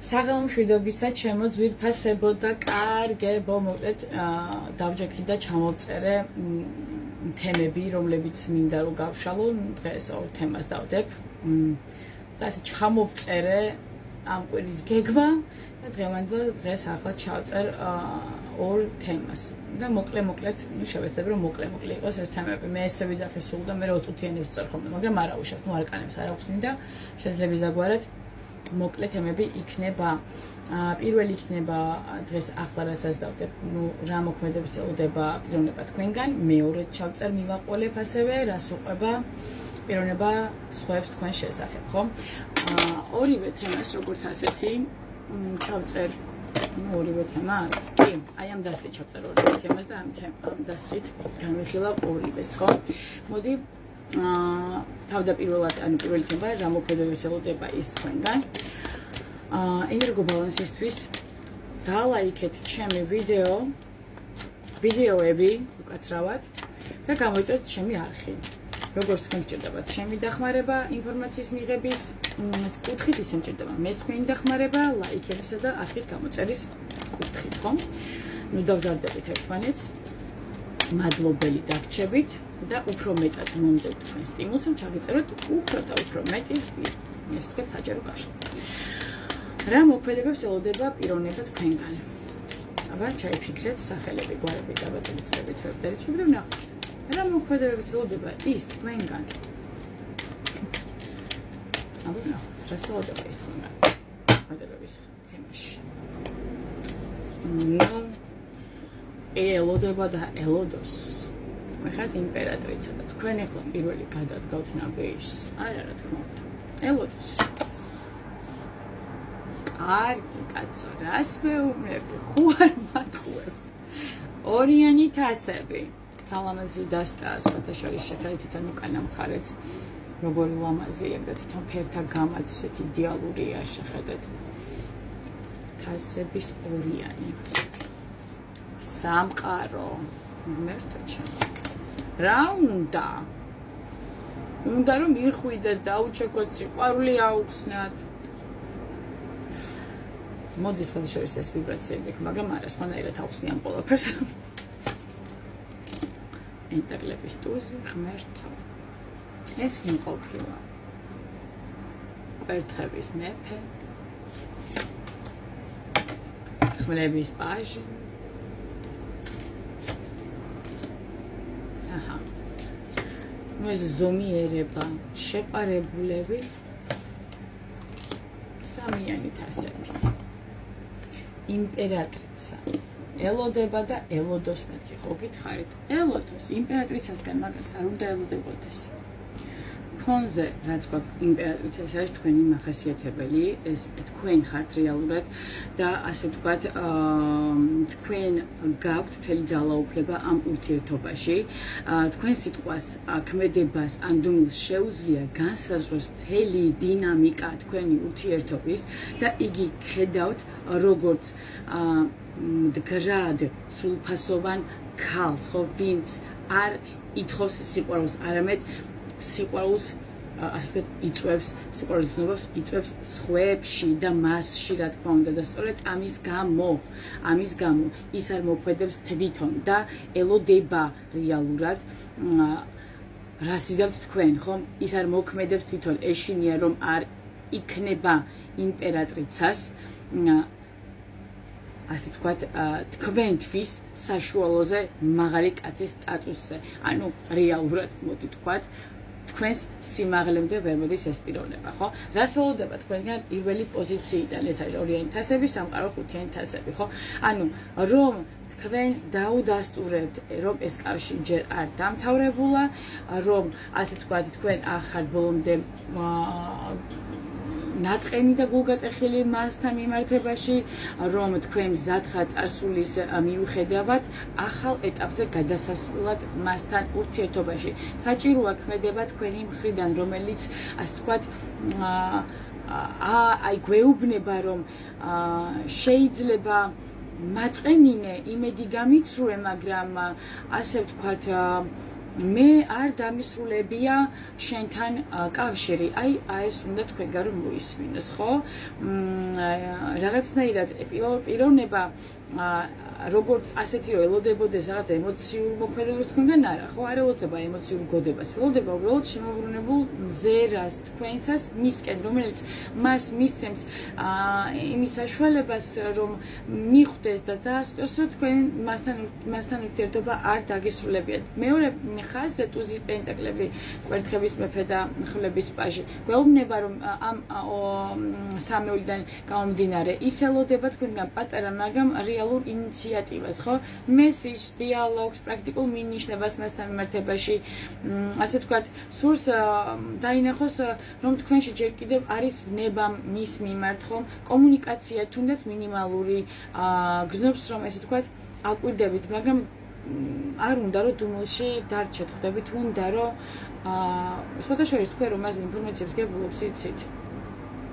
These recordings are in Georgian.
საღამომშვიდობისა ჩემო ძვირფასებო და კარგებო, მოკლედ დავჯექი და ჩამოვწერე თემები, რომლებიც მინდა რომ გავშალო. დღეს ორ თემას დავდებ და ასე ჩამოვწერე ამ კვირის გეგმა და დღეს ახლა ჩავწერ ორ თემას და მოკლედ შევეცდები რომ მოკლე იყოს ეს თემები. მე ესე ვიძახი სულ და მე 20 წუთიანებს ვწერ ხოლმე, მაგრამ არა უშავს, არ კანებს არ აქვს და შეიძლება ზაგვარად მოკლე თემები იქნება. პირველი იქნება დღეს ახლა რასაც დავდებ, რა მოქმედებს ელოდება პიროვნება თქვენგან. მეორედ ჩავწერ მივაყოლებ ასევე რას უყვება პიროვნება სხვებს თქვენ შესახებ, ხო? ორივე თემას როგორც ასეთი ჩავწერ ორივე თემას? კი, აი ამ დასტით ჩავწერ ორივე თემას და ამ დასტით განვიხილავ ორივეს, ხო? მოდი თავდაპირველად, ანუ პირველი თემა რა მოქმედებს ელოდება ის თქვენგან. ენერგობალანსისთვის დალაიქეთ ჩემი ვიდეოები უკაცრავად და გამოიწვიეთ ჩემი არხი. როგორც თქვენ გჭირდებათ ჩემი დახმარება ინფორმაციის მიღების კუთხით, ისე მჭირდება მე თქვენი დახმარება ლაიქებისა და არხის გამოწერის კუთხით, ხო? ნუ დავზარდებით ერთმანეთს. მადლობელი დაგრჩებით და უფრო მეტად მომძებთ თქვენ სტიმულს, რომ ჩაგეწეროთ უფრო და უფრო მეტი ეს თქვენ საჯარო გაშლა. რა მოქმედებებს ელოდება პიროვნება თქვენგან? აბა ჩაიფიქრეთ სახელები, გვარები, დაბადების წლები, თვეები და ვნახოთ. რა მოქმედებებს ელოდება ის თქვენგან? აბა ვნახოთ, რა ელოდება ის თქვენგან? მოქმედებების თემაში. ელოდება და ელოდოს. მე ხართ იმპერატრიცა და თქვენ ახლა პირველი გადადგავთ ნაბეიშს. არა რა თქმა უნდა. ელოდოს. კარგი კაცო, რას მეუბნები? ხუ არ მათხოვებ. ორიანი თასები. თალამაზი დასტა, სხვათა შორის შეთაითთან უკანა მხარეც. როგორი ლამაზია და თვითონ ფერთა გამაც ესეთი იდეალურია, შეხედეთ. თასების ორიანი. სამყარო. მერტო ჩემო. რა უნდა? უნდა რომ მიხვიდეთ, დაუჩეკოთ, სიყვარული აუხსნათ. მოდის სხვათა შორის ეს ვიბრაციები, მაგრამ არა, სხვანაირად აუხსნიან ყველაფერს. ენტაკლების ტურზე ღმერთო. ეს მყოფილა. კვერთხების მეფე. ხმლების პაჟი. აჰა. ეს ზომიერება, შეპარებულები. სამიანი თასები. იმპერატრიცა. ელოდება და ელოდოს მეთქი ხო გითხარით? ელოდოს იმპერატრიცასგან მაგას არ უნდა ელოდებოდეს. ფონზე რაც გვაქვს იმპერატრიცა, ეს არის თქვენი მახასიათებელი, ეს თქვენ ხართ რეალურად და ასე ვთქვათ, თქვენ გაქვთ მთელი ძალაუფლება ამ ურთიერთობაში. თქვენ სიტყვას, ქმედებას, ანდომილს შეუძლია განსაზღვროს მთელი დინამიკა თქვენი ურთიერთობის და იგი ხედავთ როგორც მდგრად სრულფასოვან ქალს, ხო, ვინც არ ითხოვს სიყვარულს, არამედ სიყვარულს ასე იწვევს, სიყვარულის ცნობას იწვევს სხვებში და მასში, რა თქმა უნდა, და სწორედ ამის გამო ის არ მოქმედებს თვითონ და ელოდება რეალურად რას იზამთ თქვენ, ხო? ის არ მოქმედებს თვითონ, ეშინია რომ არ იქნება იმპერატრიცას ასე ვთქვათ, თქვენთვის საშუალოზე მაღალი კაცის სტატუსზე. ანუ რეალურად მოდი ვთქვათ, თქვენს სიმაღლემდე ვერ მოდის ეს პიროვნება, ხო? რას ელოდება თქვენგან პირველი პოზიციიდან? ეს არის ორიანი თასები, სამყარო ხუთიანი თასები, ხო? ანუ რომ თქვენ დაუდასტურებთ, რომ ეს კავშირი ჯერ არ დამთავრებულა, რომ ასე ვთქვათ, თქვენ ახალ ბოლომდე ნაწყენი და გულგატეხილი მასთან მიმართებაში, რომ თქვენ მზად ხართ წარსულის მიუხედავად ახალ ეტაპზე გადასასვლელად მასთან ურთიერთობაში. საჭიროა ქმედება თქვენი მხრიდან, რომელიც ასე ვთქვათ, აი გვეუბნება, რომ შეიძლება მაწყენინე იმედი გამიცრუე, მაგრამ ასე ვთქვათ, მე არ დამისრულებია შენთან კავშირი. აი ეს უნდა თქვენგან რომ მოისმინოს, ხო? რაღაცნაირად პიროვნება როგორც ასეთი რომ ელოდებოდეს რაღაც ემოციურ მოქმედებას თქვენგან არა, ხო? არ ელოდება ემოციურ გოდებას. ელოდება უბრალოდ შემოღრუნებულ მზერას თქვენსას მისკენ, რომელიც მას მისცემს იმის საშუალებას, რომ მიხვდეს და დაასწროს, თქვენ მასთან ურთიერთობა არ დაგისრულებიათ. მეორე ხაზზე ტუზის პენტაკლები, კვერთხების მეფე და ხვლების პაჟი. გვეუბნება რომ ამ სამეულიდან გამომდინარე ის ელოდება თქვენგან პატარა, მაგრამ რეალურ ინიციატივას, ხო? მესიჯს, დიალოგს, პრაქტიკულ მინიშნებას მასთან მიმართებაში, ასე ვთქვათ, სურს დაინახოს, რომ თქვენში ჯერ კიდევ არის ვნება მის მიმართ, ხო? კომუნიკაცია თუნდაც მინიმალური, გრძნობს რომ ესე ვთქვათ, აკვირდებით, მაგრამ არ უნდა რომ დუმილში დარჩეთ, ხვდებით, უნდა რომ სხვათა შორის თქვენ რომ მას ინფორმაციებს გებულობთ, იცით.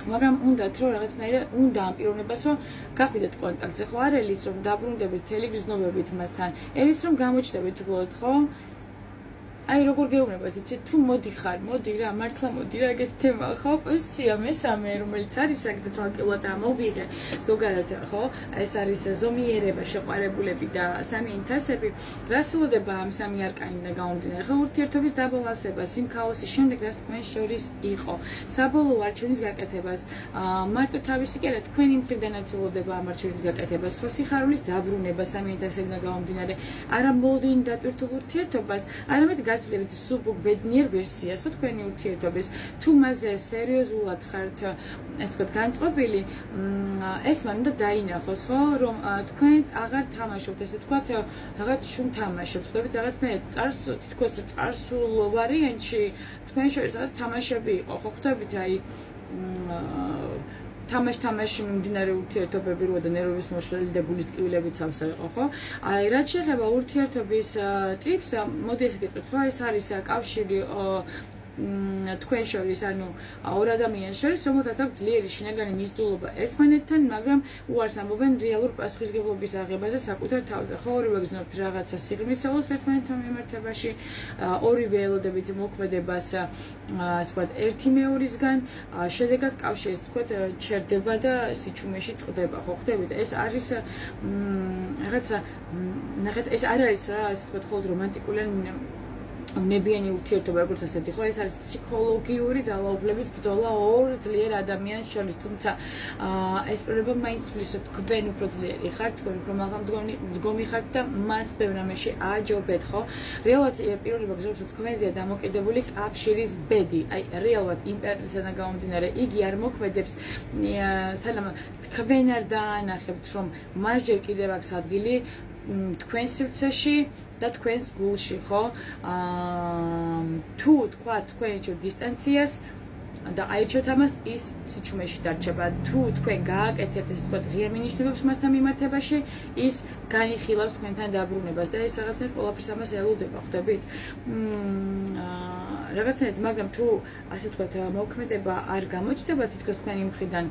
მაგრამ უნდათ რომ რაღაცნაირად უნდა ამ პიროვნებას რომ გახვიდეთ კონტაქტზე, ხო? არ ელის რომ დაბრუნდებით მთელი გრძნობებით მასთან, ელის რომ გამოჩნდებით უბრალოდ, ხო? აი როგორ გეუბნებათ, იცით, თუ მოდიხარ, მოდი რა, მართლა მოდი რა, ეგეთი თემაა, ხო? პოზიცია მესამე, რომელიც არის საკეთე ცალკეულად ამოვიღე, ზოგადად, ხო? ეს არის ზომიერება, შეყვარებულები და სამი ინტერესები, რას ელოდება ამ სამი არკანიდან გამომდინარე, ხო? ურთიერთობის დაბალანსება, იმ ქაოსის შემდეგ, რაც თქვენ შორის იყო, საბოლოო არჩევნის გაკეთებას, მარტო თავისი კი არა, თქვენი მხრიდანაც ელოდება ამ არჩევნის გაკეთებას, ხო? სიხარულის დაბრუნება სამი ინტერესებიდან გამომდინარე, არა მოლოდინი დატვირთულ ურთიერთობას, არამედ გაძლევთ სუბუქ ბედნიერ ვერსიას, ხო თქვენი ურთიერთობის, თუ მასზე სერიოზულად ხართ, ასე ვთქვათ, განწყობილი, ეს მან უნდა დაინახოს, ხო, რომ თქვენც აღარ თამაშობთ, ასე ვთქვათ, რაღაც შუმ თამაშებს, ხვდებით, რაღაცნაირად თითქოს წარსულ ვარიანტში თქვენ შორის რაღაც თამაშები იყო, ხო ხვდებით, აი თამაში მიმდინარე ურთიერთობები როა და ნერვების მოშლელი და გულის ტკივილებიც ამსა იყო, ხო? აი, რაც შეეხება ურთიერთობის ტიპს, მოდი ესე გეტყვით, ხო, ეს არის კავშირი თქვენ შორის, ანუ ორ ადამიანს შორის, რომელთაც აქვს ძლიერი შინაგანი მიზიდულობა ერთმანეთთან, მაგრამ უარს ამბობენ რეალურ პასუხისმგებლობის აღებაზე საკუთარ თავზე. ხო, ორივე გრძნობთ რაღაცა სიღრმისეულს ერთმანეთთან მიმართებაში, ორივე ელოდებით მოქმედებას, ასე ვთქვათ, ერთი მეორისგან, შედეგად კავშირი, ვთქვათ, ჩერდება და სიჩუმეში წყდება, ხო, ხვდებით? ეს არის რაღაცა, ნახეთ, ეს არ არის რა, ასე ვთქვათ, მხოლოდ რომანტიკული ნებიანი ურთიერთობა, როგორც ასეთი, ხო, ეს არის ფსიქოლოგიური ძალაუფლების ბრძოლა ორ ძლიერ ადამიანს შორის, თუმცა ეს პრობლემა მაინც თulis რომ თქვენ უფრო ძლიერი ხართ, თქვენ უფრო მდგომი ხართ და მას ბევრ რამეში ააჯობეთ, ხო? რეალურად პიროვნება გზობს თქვენზეა დამოკიდებული კავშირის ბედი, აი რეალურად იმპერატრიციდან გამომდინარე, იგი არ მოქმედებს, სანამ თქვენ არ დაანახებთ, რომ მას ჯერ კიდევ აქვს ადგილი თქვენ სივრცეში და თქვენს გულში, ხო? თუ თქვა თქვენ იცით დისტანციას და აირჩევთ ამას, ის სიჩუმეში დარჩება. თუ თქვენ გააკეთებთ ეს თქვა ღია მინიშნებებს მასთან მიმართებაში, ის განიხილავს თქვენთან დაბრუნებას და ეს რაღაცნაირად ყველაფერს ამას ელოდება, ხვდებით? რაღაცნაირად, მაგრამ თუ ასე ვთქვათ, მოქმედება არ გამოჩნდება თითქოს თქვენი მხრიდან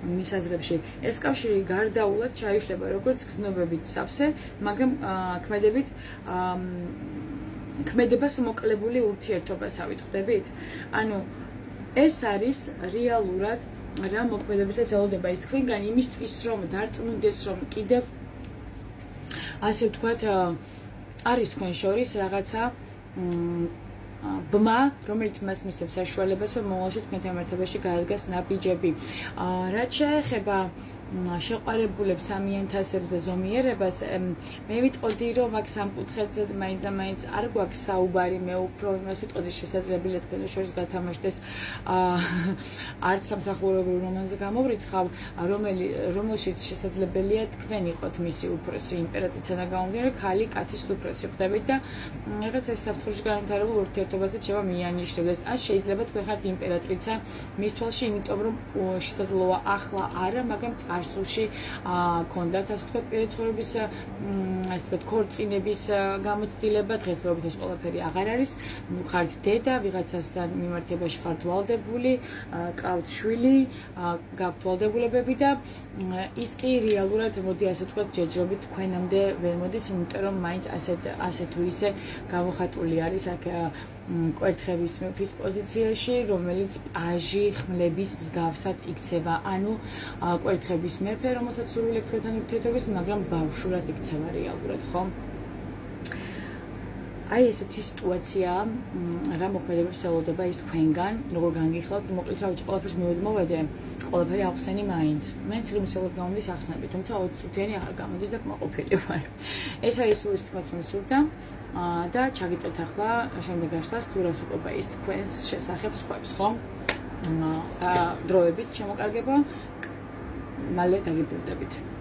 მის აზრებში, ეს კავშირი გარდაულად ჩაიშლება როგორც გრძნობებით სავსე, მაგრამ ქმედებას მოკლებული ურთიერთობასავით, ხვდებით? ანუ ეს არის რეალურად რა მოქმედებითაც ელოდება ის თქვენგან იმისთვის, რომ დარწმუნდეს, რომ კიდევ ასე ვთქვათ, არის თქვენ შორის რაღაცა ბმა, რომელიც მას მისცემს საშუალებას, რომ მომავალში თქვენთან მიმართებაში გაადგას ნაბიჯები. რაც შეეხება შეყვარებულებს, სამიენთასებს და ზომიერებას, მე ვიტყოდი, რომ აქ სამკუთხედზე მაინც და მაინც არ გვაქვს საუბარი, მე უფრო იმას ვიტყოდი, შესაძლებელია თქვენ შორის გათამაშდეს არც სამსახურებრივ რომანზე გამოვრიცხავ, რომელშიც შესაძლებელია თქვენ იყოთ მისი უფროსი, იმპერატრიციდან გამომდინარე, ქალი კაცის უფროსი, ხვდებით და რაღაც ეს საფრთხეში განვითარებულ ურთიერთობასაც შევა მიანიშნებდეს. ან შეიძლება თქვენ ხართ იმპერატრიცა მის თვალში, იმიტომ რომ შესაძლოა ახლა არა, მაგრამ წარსულში ქონდათ ასე ვთქვათ პირადი ცხოვრების ასე ვთქვათ ქორწინების გამოცდილება, დღესდღეობით ეს ყველაფერი აღარ არის. ხართ დედა, ვიღაცასთან მიმართებაში ხართ ვალდებული, ყავთ შვილი, გაქვთ ვალდებულებები და ის კი რეალურად მოდი ასე ვთქვათ ჯერჯერობით თქვენამდე ვერ მოდის, იმიტომ რომ მაინც ასე თუ ისე გამოხატული არის აქ კვერთხების მეფის პოზიციაში, რომელიც პაჟი ხმლების მსგავსად იქცევა. ანუ კვერთხების მეფე, რომელსაც სურვილი აქვს თქვენთან ურთიერთობის, მაგრამ ბავშვურად იქცევა რეალურად, ხო? აი ესეთი სიტუაცია, რა მოქმედებებს ელოდება ის თქვენგან, როგორ განგიხილავთ, მოკლედ რა ვიცი, ყველაფერს მივედმოვედე, ყველაფერი ახსენი მაინც. მე ცრიმისელოდ გამოდის ახსნები, თუმცა 20 წუთიანი აღარ გამოდის და კმაყოფილი ვარ. ეს არის სულ ის თქვაც მისურდა და ჩაგიწევთ ახლა შემდეგ გაშლას თუ რას უყვება ის თქვენს შესახებ სხვებს, ხო? და დროებით შემოკარგება, მალე დაგიბრუნდებით.